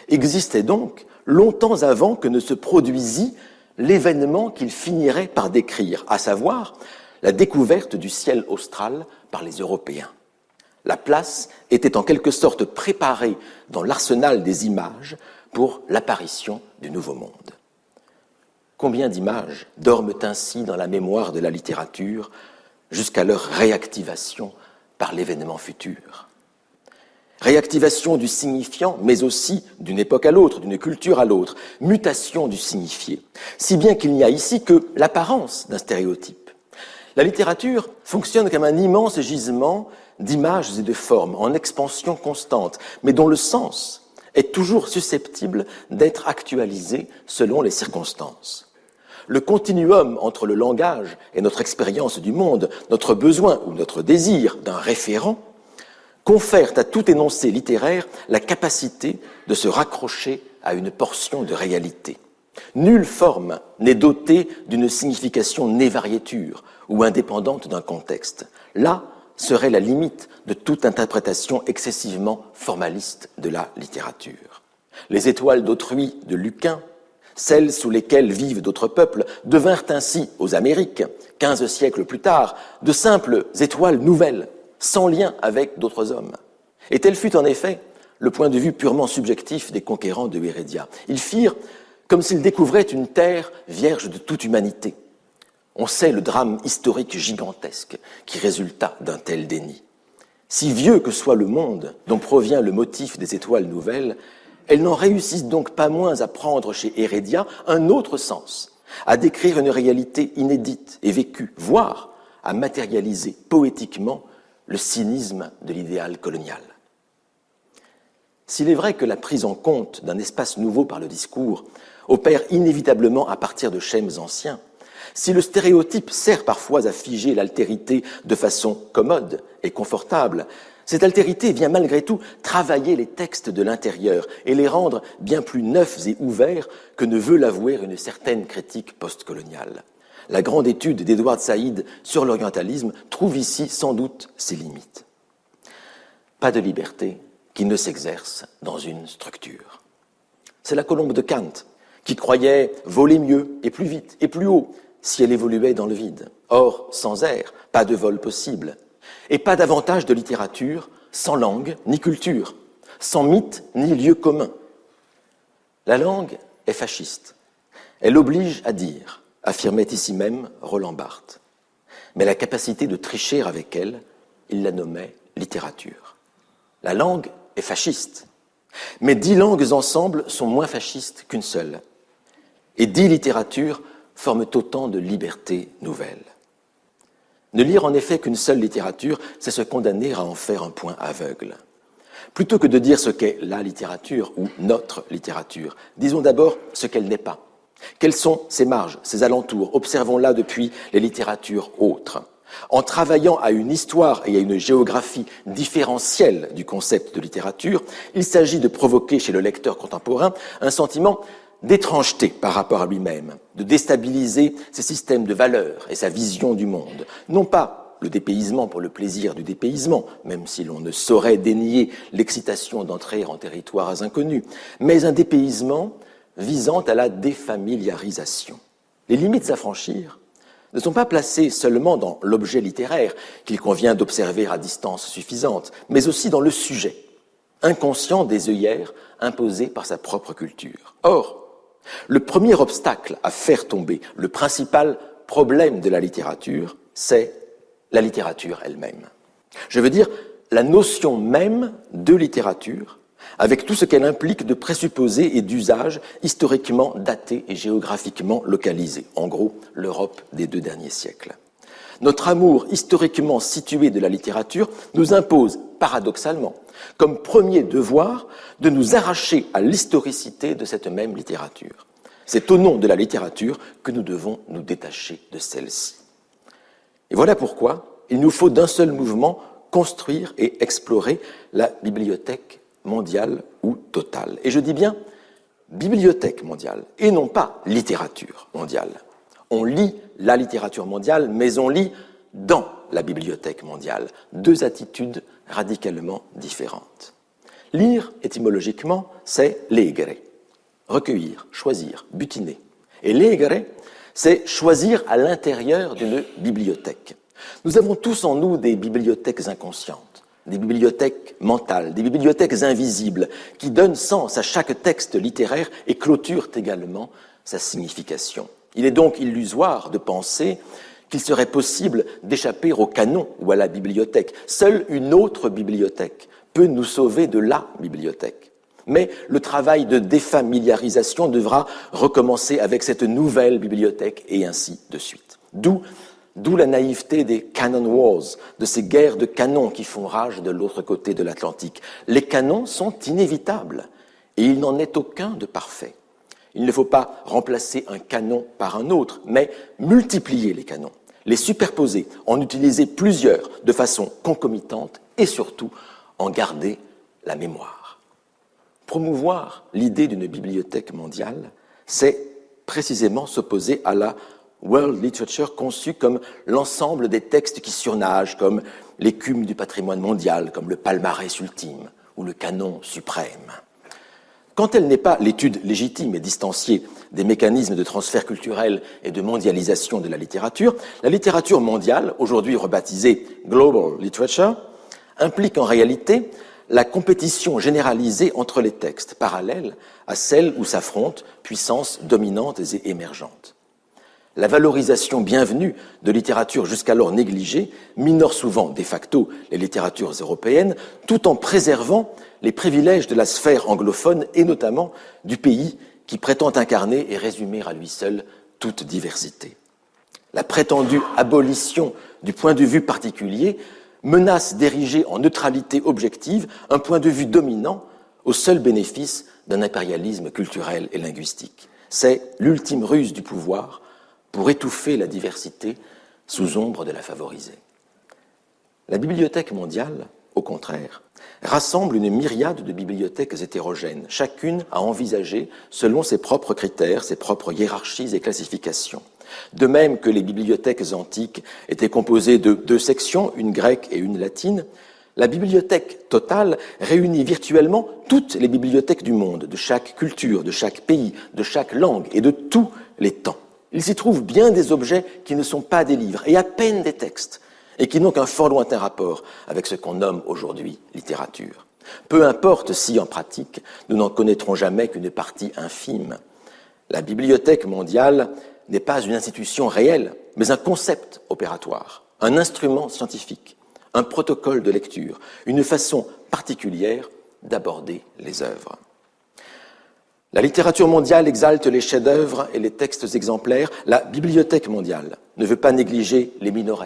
S1: existait donc longtemps avant que ne se produisit l'événement qu'il finirait par décrire, à savoir la découverte du ciel austral par les Européens. La place était en quelque sorte préparée dans l'arsenal des images pour l'apparition du Nouveau Monde. Combien d'images dorment ainsi dans la mémoire de la littérature jusqu'à leur réactivation par l'événement futur ? Réactivation du signifiant, mais aussi d'une époque à l'autre, d'une culture à l'autre, mutation du signifié, si bien qu'il n'y a ici que l'apparence d'un stéréotype. La littérature fonctionne comme un immense gisement d'images et de formes en expansion constante, mais dont le sens est toujours susceptible d'être actualisé selon les circonstances. Le continuum entre le langage et notre expérience du monde, notre besoin ou notre désir d'un référent, confèrent à tout énoncé littéraire la capacité de se raccrocher à une portion de réalité. Nulle forme n'est dotée d'une signification névariéture ou indépendante d'un contexte. Là serait la limite de toute interprétation excessivement formaliste de la littérature. Les étoiles d'autrui de Lucain, celles sous lesquelles vivent d'autres peuples, devinrent ainsi, aux Amériques, 15 siècles plus tard, de simples étoiles nouvelles, sans lien avec d'autres hommes. Et tel fut en effet le point de vue purement subjectif des conquérants de Hérédia. Ils firent comme s'ils découvraient une terre vierge de toute humanité. On sait le drame historique gigantesque qui résulta d'un tel déni. Si vieux que soit le monde dont provient le motif des étoiles nouvelles, elles n'en réussissent donc pas moins à prendre chez Hérédia un autre sens, à décrire une réalité inédite et vécue, voire à matérialiser poétiquement le cynisme de l'idéal colonial. S'il est vrai que la prise en compte d'un espace nouveau par le discours opère inévitablement à partir de schèmes anciens, si le stéréotype sert parfois à figer l'altérité de façon commode et confortable, cette altérité vient malgré tout travailler les textes de l'intérieur et les rendre bien plus neufs et ouverts que ne veut l'avouer une certaine critique postcoloniale. La grande étude d'Edward Said sur l'orientalisme trouve ici sans doute ses limites. Pas de liberté qui ne s'exerce dans une structure. C'est la colombe de Kant qui croyait voler mieux et plus vite et plus haut si elle évoluait dans le vide. Or, sans air, pas de vol possible. Et pas davantage de littérature sans langue ni culture, sans mythe ni lieu commun. La langue est fasciste. Elle oblige à dire, affirmait ici même Roland Barthes. Mais la capacité de tricher avec elle, il la nommait littérature. La langue est fasciste, mais 10 langues ensemble sont moins fascistes qu'une seule. Et 10 littératures forment autant de libertés nouvelles. Ne lire en effet qu'une seule littérature, c'est se condamner à en faire un point aveugle. Plutôt que de dire ce qu'est la littérature ou notre littérature, disons d'abord ce qu'elle n'est pas. Quelles sont ses marges, ses alentours? Observons-la depuis les littératures autres. En travaillant à une histoire et à une géographie différentielle du concept de littérature, il s'agit de provoquer chez le lecteur contemporain un sentiment d'étrangeté par rapport à lui-même, de déstabiliser ses systèmes de valeurs et sa vision du monde. Non pas le dépaysement pour le plaisir du dépaysement, même si l'on ne saurait dénier l'excitation d'entrer en territoires inconnus, mais un dépaysement visant à la défamiliarisation. Les limites à franchir ne sont pas placées seulement dans l'objet littéraire qu'il convient d'observer à distance suffisante, mais aussi dans le sujet, inconscient des œillères imposées par sa propre culture. Or, le premier obstacle à faire tomber le principal problème de la littérature, c'est la littérature elle-même. Je veux dire, la notion même de littérature, avec tout ce qu'elle implique de présupposés et d'usages historiquement datés et géographiquement localisés. En gros, l'Europe des 2 derniers siècles. Notre amour historiquement situé de la littérature nous impose, paradoxalement, comme premier devoir, de nous arracher à l'historicité de cette même littérature. C'est au nom de la littérature que nous devons nous détacher de celle-ci. Et voilà pourquoi il nous faut d'un seul mouvement construire et explorer la bibliothèque mondiale ou totale. Et je dis bien bibliothèque mondiale et non pas littérature mondiale. On lit la littérature mondiale, mais on lit dans la bibliothèque mondiale. Deux attitudes radicalement différentes. Lire, étymologiquement, c'est legere, recueillir, choisir, butiner. Et legere, c'est choisir à l'intérieur d'une bibliothèque. Nous avons tous en nous des bibliothèques inconscientes, des bibliothèques mentales, des bibliothèques invisibles qui donnent sens à chaque texte littéraire et clôturent également sa signification. Il est donc illusoire de penser qu'il serait possible d'échapper au canon ou à la bibliothèque. Seule une autre bibliothèque peut nous sauver de la bibliothèque. Mais le travail de défamiliarisation devra recommencer avec cette nouvelle bibliothèque et ainsi de suite. D'où la naïveté des canon wars, de ces guerres de canons qui font rage de l'autre côté de l'Atlantique. Les canons sont inévitables et il n'en est aucun de parfait. Il ne faut pas remplacer un canon par un autre, mais multiplier les canons, les superposer, en utiliser plusieurs de façon concomitante et surtout en garder la mémoire. Promouvoir l'idée d'une bibliothèque mondiale, c'est précisément s'opposer à la world literature conçue comme l'ensemble des textes qui surnagent, comme l'écume du patrimoine mondial, comme le palmarès ultime ou le canon suprême. Quand elle n'est pas l'étude légitime et distanciée des mécanismes de transfert culturel et de mondialisation de la littérature mondiale, aujourd'hui rebaptisée Global Literature, implique en réalité la compétition généralisée entre les textes, parallèles à celle où s'affrontent puissances dominantes et émergentes. La valorisation bienvenue de littératures jusqu'alors négligées minore souvent de facto les littératures européennes, tout en préservant les privilèges de la sphère anglophone et notamment du pays qui prétend incarner et résumer à lui seul toute diversité. La prétendue abolition du point de vue particulier menace d'ériger en neutralité objective un point de vue dominant au seul bénéfice d'un impérialisme culturel et linguistique. C'est l'ultime ruse du pouvoir pour étouffer la diversité sous ombre de la favoriser. La Bibliothèque mondiale, au contraire, rassemble une myriade de bibliothèques hétérogènes, chacune à envisager selon ses propres critères, ses propres hiérarchies et classifications. De même que les bibliothèques antiques étaient composées de deux sections, une grecque et une latine, la bibliothèque totale réunit virtuellement toutes les bibliothèques du monde, de chaque culture, de chaque pays, de chaque langue et de tous les temps. Il s'y trouve bien des objets qui ne sont pas des livres, et à peine des textes, et qui n'ont qu'un fort lointain rapport avec ce qu'on nomme aujourd'hui littérature. Peu importe si, en pratique, nous n'en connaîtrons jamais qu'une partie infime. La Bibliothèque mondiale n'est pas une institution réelle, mais un concept opératoire, un instrument scientifique, un protocole de lecture, une façon particulière d'aborder les œuvres. La littérature mondiale exalte les chefs-d'œuvre et les textes exemplaires. La Bibliothèque mondiale ne veut pas négliger les minores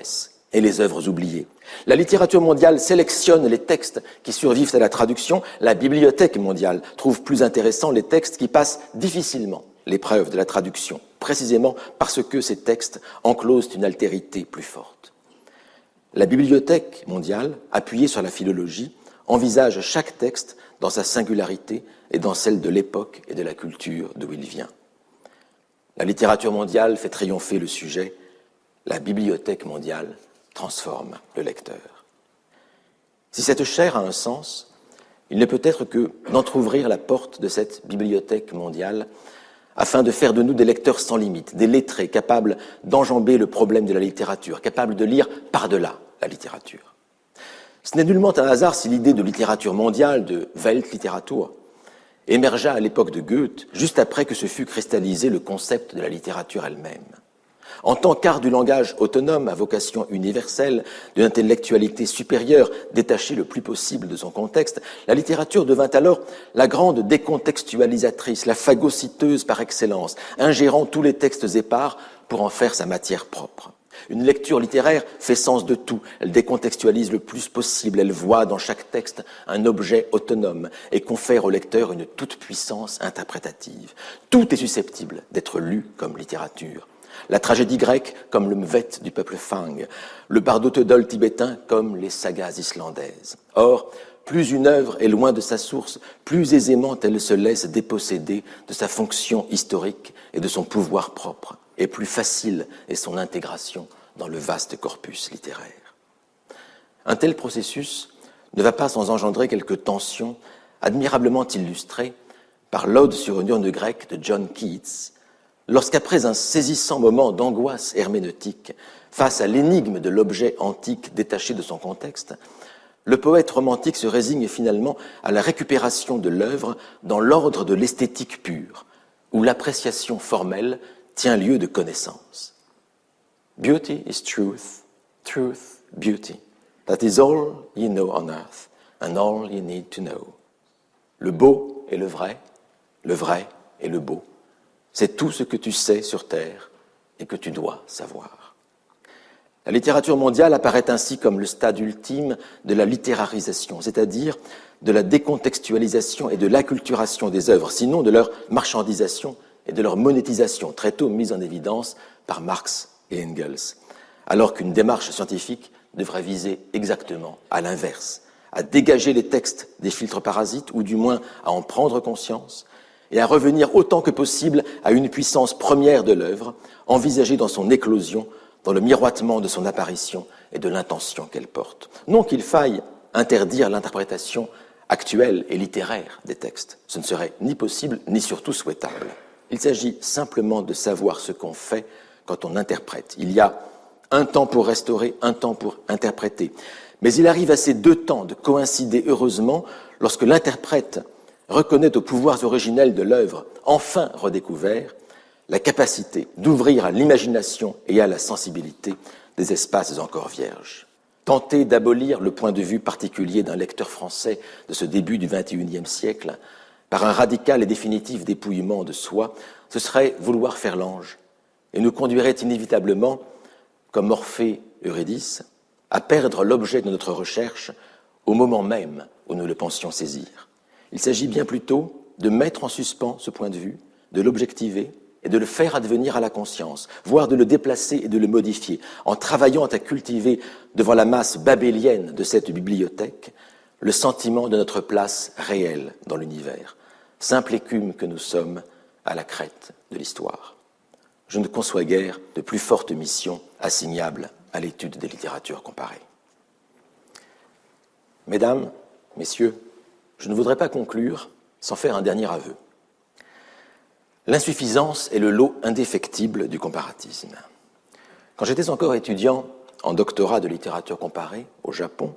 S1: et les œuvres oubliées. La littérature mondiale sélectionne les textes qui survivent à la traduction. La Bibliothèque mondiale trouve plus intéressants les textes qui passent difficilement l'épreuve de la traduction, précisément parce que ces textes enclosent une altérité plus forte. La Bibliothèque mondiale, appuyée sur la philologie, envisage chaque texte dans sa singularité et dans celle de l'époque et de la culture d'où il vient. La littérature mondiale fait triompher le sujet, la Bibliothèque mondiale transforme le lecteur. Si cette chaire a un sens, il ne peut être que d'entrouvrir la porte de cette Bibliothèque mondiale afin de faire de nous des lecteurs sans limite, des lettrés capables d'enjamber le problème de la littérature, capables de lire par-delà la littérature. Ce n'est nullement un hasard si l'idée de littérature mondiale, de Weltliteratur, émergea à l'époque de Goethe, juste après que se fût cristallisé le concept de la littérature elle-même. En tant qu'art du langage autonome à vocation universelle, d'une intellectualité supérieure, détachée le plus possible de son contexte, la littérature devint alors la grande décontextualisatrice, la phagocyteuse par excellence, ingérant tous les textes épars pour en faire sa matière propre. Une lecture littéraire fait sens de tout, elle décontextualise le plus possible, elle voit dans chaque texte un objet autonome et confère au lecteur une toute-puissance interprétative. Tout est susceptible d'être lu comme littérature. La tragédie grecque comme le Mvet du peuple Fang, le Bardo Tödel tibétain comme les sagas islandaises. Or, plus une œuvre est loin de sa source, plus aisément elle se laisse déposséder de sa fonction historique et de son pouvoir propre, et plus facile est son intégration dans le vaste corpus littéraire. Un tel processus ne va pas sans engendrer quelques tensions admirablement illustrées par l'Ode sur une urne grecque de John Keats, lorsqu'après un saisissant moment d'angoisse herméneutique, face à l'énigme de l'objet antique détaché de son contexte, le poète romantique se résigne finalement à la récupération de l'œuvre dans l'ordre de l'esthétique pure, où l'appréciation formelle tient lieu de connaissance. Beauty is truth, truth, beauty. That is all ye know on earth, and all ye need to know. Le beau est le vrai est le beau. C'est tout ce que tu sais sur terre et que tu dois savoir. La littérature mondiale apparaît ainsi comme le stade ultime de la littérarisation, c'est-à-dire de la décontextualisation et de l'acculturation des œuvres, sinon de leur marchandisation et de leur monétisation, très tôt mise en évidence par Marx et Engels, alors qu'une démarche scientifique devrait viser exactement à l'inverse, à dégager les textes des filtres parasites, ou du moins à en prendre conscience, et à revenir autant que possible à une puissance première de l'œuvre, envisagée dans son éclosion, dans le miroitement de son apparition et de l'intention qu'elle porte. Non qu'il faille interdire l'interprétation actuelle et littéraire des textes. Ce ne serait ni possible, ni surtout souhaitable. Il s'agit simplement de savoir ce qu'on fait quand on interprète. Il y a un temps pour restaurer, un temps pour interpréter. Mais il arrive à ces deux temps de coïncider heureusement lorsque l'interprète reconnaît aux pouvoirs originels de l'œuvre, enfin redécouvert, la capacité d'ouvrir à l'imagination et à la sensibilité des espaces encore vierges. Tenter d'abolir le point de vue particulier d'un lecteur français de ce début du XXIe siècle par un radical et définitif dépouillement de soi, ce serait vouloir faire l'ange et nous conduirait inévitablement, comme Orphée Eurydice, à perdre l'objet de notre recherche au moment même où nous le pensions saisir. Il s'agit bien plutôt de mettre en suspens ce point de vue, de l'objectiver et de le faire advenir à la conscience, voire de le déplacer et de le modifier, en travaillant à cultiver devant la masse babélienne de cette bibliothèque le sentiment de notre place réelle dans l'univers, simple écume que nous sommes à la crête de l'histoire. Je ne conçois guère de plus forte mission assignable à l'étude des littératures comparées. Mesdames, Messieurs, je ne voudrais pas conclure sans faire un dernier aveu. L'insuffisance est le lot indéfectible du comparatisme. Quand j'étais encore étudiant en doctorat de littérature comparée au Japon,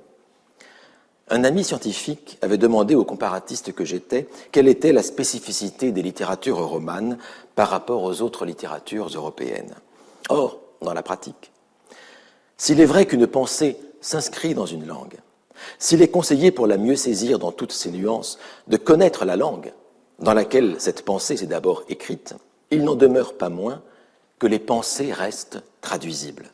S1: un ami scientifique avait demandé au comparatiste que j'étais quelle était la spécificité des littératures romanes par rapport aux autres littératures européennes. Or, dans la pratique, s'il est vrai qu'une pensée s'inscrit dans une langue, s'il est conseillé pour la mieux saisir dans toutes ses nuances de connaître la langue dans laquelle cette pensée s'est d'abord écrite, il n'en demeure pas moins que les pensées restent traduisibles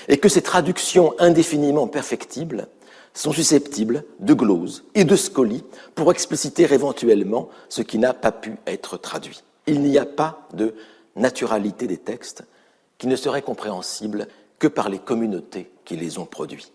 S1: et que ces traductions indéfiniment perfectibles sont susceptibles de gloses et de scolies pour expliciter éventuellement ce qui n'a pas pu être traduit. Il n'y a pas de naturalité des textes qui ne serait compréhensible que par les communautés qui les ont produits.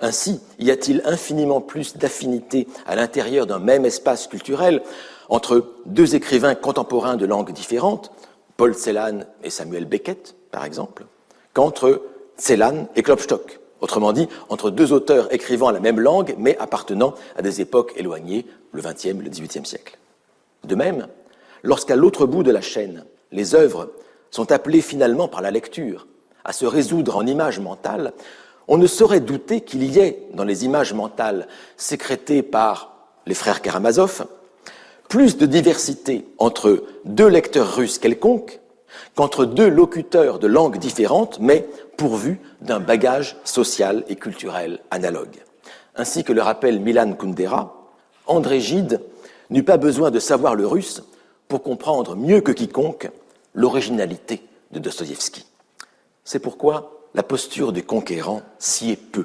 S1: Ainsi, y a-t-il infiniment plus d'affinité à l'intérieur d'un même espace culturel entre deux écrivains contemporains de langues différentes, Paul Celan et Samuel Beckett, par exemple, qu'entre Celan et Klopstock. Autrement dit, entre deux auteurs écrivant la même langue, mais appartenant à des époques éloignées, le XXe et le XVIIIe siècle. De même, lorsqu'à l'autre bout de la chaîne, les œuvres sont appelées finalement par la lecture à se résoudre en images mentales, on ne saurait douter qu'il y ait, dans les images mentales sécrétées par les frères Karamazov, plus de diversité entre deux lecteurs russes quelconques qu'entre deux locuteurs de langues différentes, mais pourvus d'un bagage social et culturel analogue. Ainsi que le rappelle Milan Kundera, André Gide n'eut pas besoin de savoir le russe pour comprendre mieux que quiconque l'originalité de Dostoïevski. C'est pourquoi la posture du conquérant s'y est peu,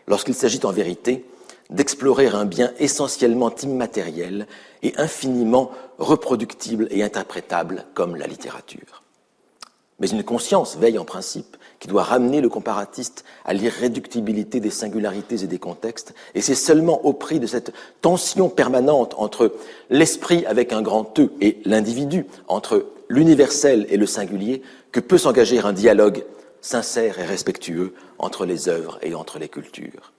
S1: lorsqu'il s'agit en vérité d'explorer un bien essentiellement immatériel et infiniment reproductible et interprétable comme la littérature. Mais une conscience veille en principe, qui doit ramener le comparatiste à l'irréductibilité des singularités et des contextes, et c'est seulement au prix de cette tension permanente entre l'esprit avec un grand E et l'individu, entre l'universel et le singulier, que peut s'engager un dialogue sincère et respectueux entre les œuvres et entre les cultures.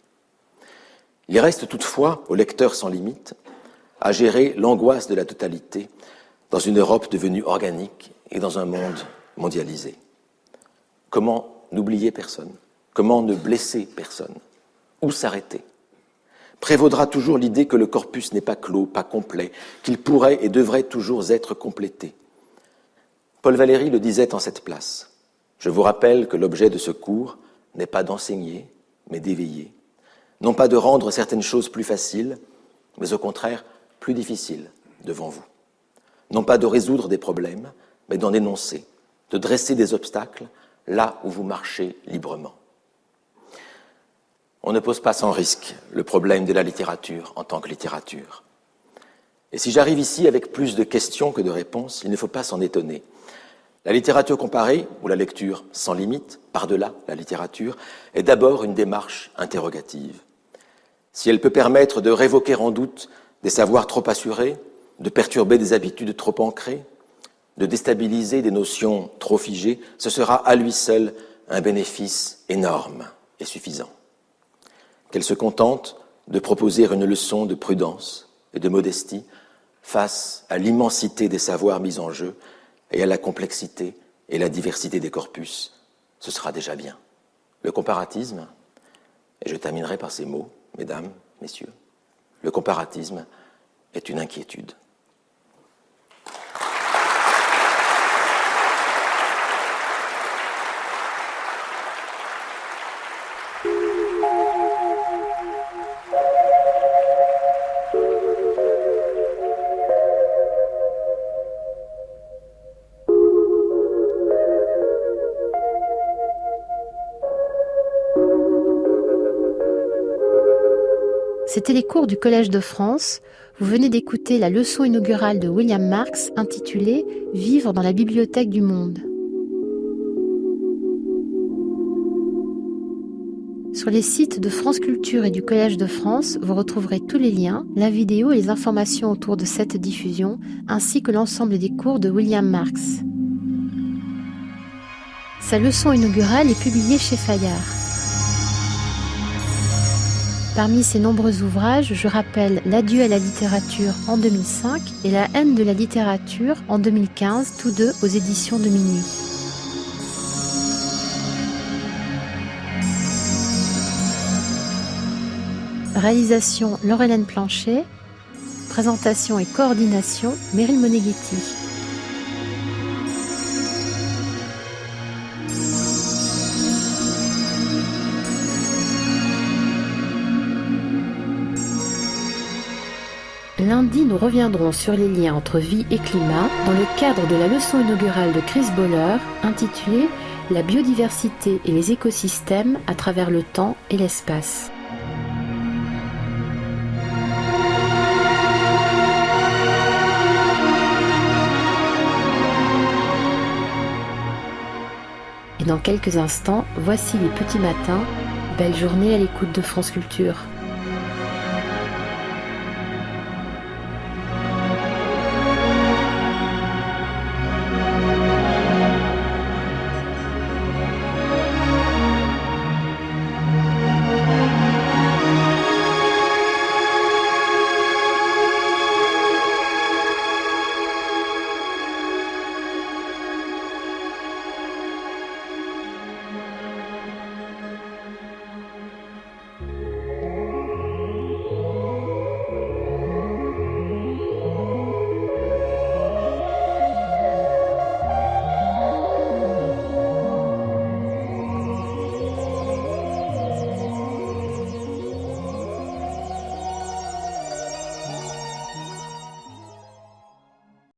S1: Il reste toutefois au lecteur sans limite à gérer l'angoisse de la totalité dans une Europe devenue organique et dans un monde mondialisé. Comment n'oublier personne? Comment ne blesser personne? Où s'arrêter? Prévaudra toujours l'idée que le corpus n'est pas clos, pas complet, qu'il pourrait et devrait toujours être complété. Paul Valéry le disait en cette place. Je vous rappelle que l'objet de ce cours n'est pas d'enseigner, mais d'éveiller. Non pas de rendre certaines choses plus faciles, mais au contraire plus difficiles devant vous. Non pas de résoudre des problèmes, mais d'en énoncer, de dresser des obstacles là où vous marchez librement. On ne pose pas sans risque le problème de la littérature en tant que littérature. Et si j'arrive ici avec plus de questions que de réponses, il ne faut pas s'en étonner. La littérature comparée, ou la lecture sans limite, par-delà la littérature, est d'abord une démarche interrogative. Si elle peut permettre de révoquer en doute des savoirs trop assurés, de perturber des habitudes trop ancrées, de déstabiliser des notions trop figées, ce sera à lui seul un bénéfice énorme et suffisant. Qu'elle se contente de proposer une leçon de prudence et de modestie face à l'immensité des savoirs mis en jeu et à la complexité et la diversité des corpus, ce sera déjà bien. Le comparatisme, et je terminerai par ces mots, mesdames, messieurs, le comparatisme est une inquiétude.
S2: C'était les cours du Collège de France. Vous venez d'écouter la leçon inaugurale de William Marx intitulée « Vivre dans la bibliothèque du monde ». Sur les sites de France Culture et du Collège de France, vous retrouverez tous les liens, la vidéo et les informations autour de cette diffusion, ainsi que l'ensemble des cours de William Marx. Sa leçon inaugurale est publiée chez Fayard. Parmi ses nombreux ouvrages, je rappelle L'adieu à la littérature en 2005 et La haine de la littérature en 2015, tous deux aux éditions de Minuit. Réalisation Laure-Hélène Planchet. Présentation et coordination Meryl Moneghetti. Lundi, nous reviendrons sur les liens entre vie et climat dans le cadre de la leçon inaugurale de Chris Boller intitulée « La biodiversité et les écosystèmes à travers le temps et l'espace ». Et dans quelques instants, voici les petits matins. Belle journée à l'écoute de France Culture.